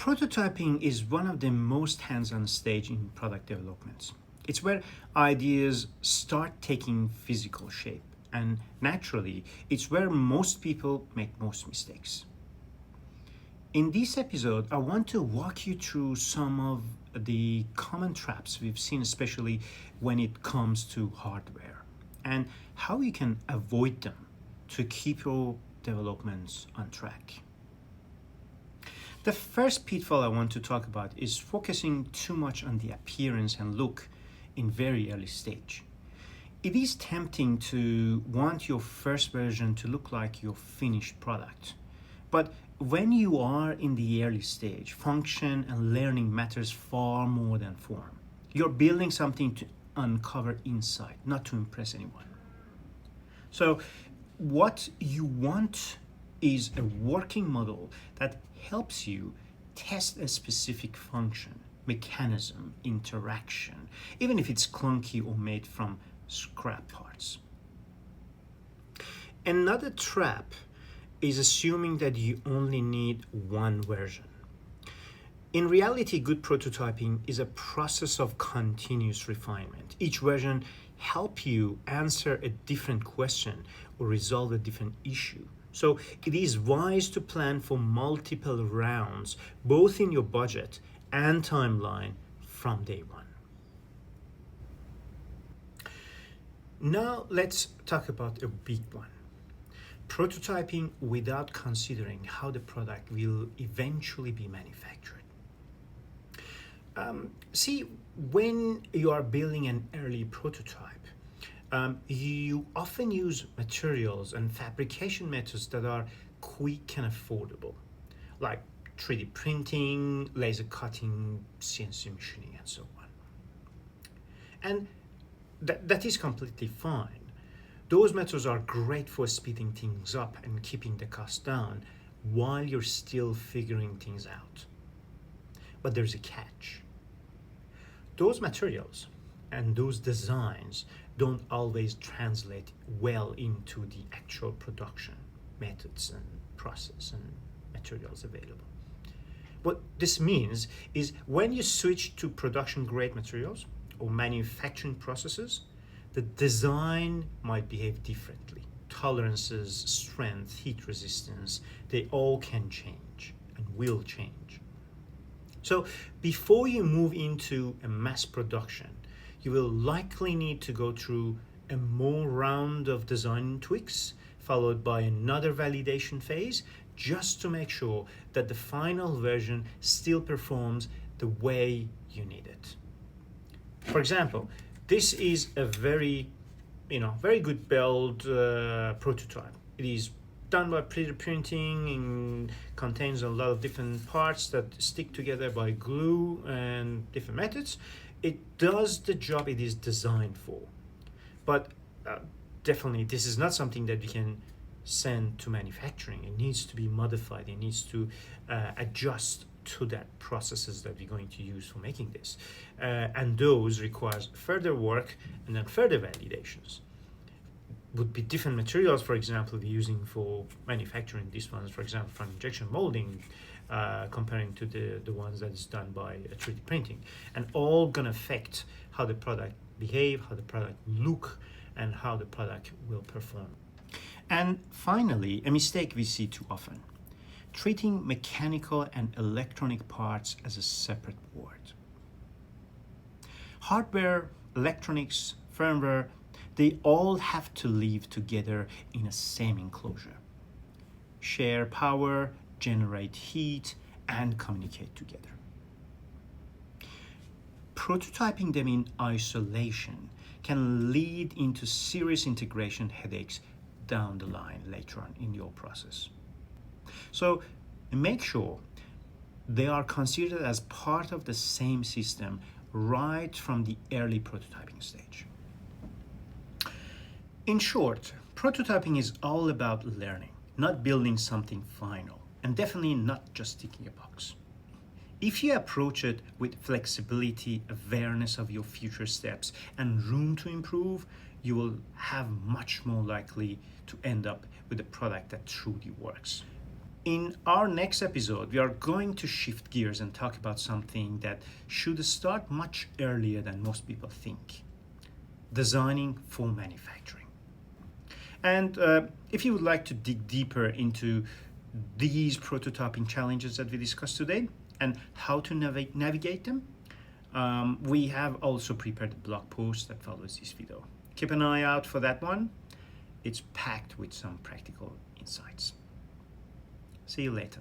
Prototyping is one of the most hands-on stage in product development. It's where ideas start taking physical shape, and naturally, it's where most people make most mistakes. In this episode, I want to walk you through some of the common traps we've seen, especially when it comes to hardware, and how you can avoid them to keep your developments on track. The first pitfall I want to talk about is focusing too much on the appearance and look in very early stage. It is tempting to want your first version to look like your finished product. But when you are in the early stage, function and learning matters far more than form. You're building something to uncover insight, not to impress anyone. So what you want is a working model that helps you test a specific function, mechanism, interaction, even if it's clunky or made from scrap parts. Another trap is assuming that you only need one version. In reality, good prototyping is a process of continuous refinement. Each version helps you answer a different question or resolve a different issue. So it is wise to plan for multiple rounds, both in your budget and timeline from day one. Now let's talk about a big one. Prototyping without considering how the product will eventually be manufactured. When you are building an early prototype, you often use materials and fabrication methods that are quick and affordable, like 3D printing, laser cutting, CNC machining, and so on. And that is completely fine. Those methods are great for speeding things up and keeping the cost down while you're still figuring things out. But there's a catch. Those materials and those designs don't always translate well into the actual production methods and process and materials available. What this means is when you switch to production grade materials or manufacturing processes, the design might behave differently. Tolerances, strength, heat resistance, they all can change and will change. So before you move into a mass production, you will likely need to go through a more round of design tweaks, followed by another validation phase, just to make sure that the final version still performs the way you need it. For example, this is a very good build prototype. It is done by 3D printing and contains a lot of different parts that stick together by glue and different methods. It does the job it is designed for. But definitely this is not something that we can send to manufacturing. It needs to be modified. It needs to adjust to that processes that we're going to use for making this. And those requires further work and then further validations. Would be different materials, for example, we're using for manufacturing these ones, for example, from injection molding, comparing to the ones that is done by 3D printing. And all gonna affect how the product behave, how the product look, and how the product will perform. And finally, a mistake we see too often: treating mechanical and electronic parts as a separate word. Hardware, electronics, firmware, they all have to live together in a same enclosure. Share power, generate heat, and communicate together. Prototyping them in isolation can lead into serious integration headaches down the line later on in your process. So make sure they are considered as part of the same system right from the early prototyping stage. In short, prototyping is all about learning, not building something final, and definitely not just ticking a box. If you approach it with flexibility, awareness of your future steps, and room to improve, you will have much more likely to end up with a product that truly works. In our next episode, we are going to shift gears and talk about something that should start much earlier than most people think: designing for manufacturing. And if you would like to dig deeper into these prototyping challenges that we discussed today and how to navigate them, we have also prepared a blog post that follows this video. Keep an eye out for that one. It's packed with some practical insights. See you later.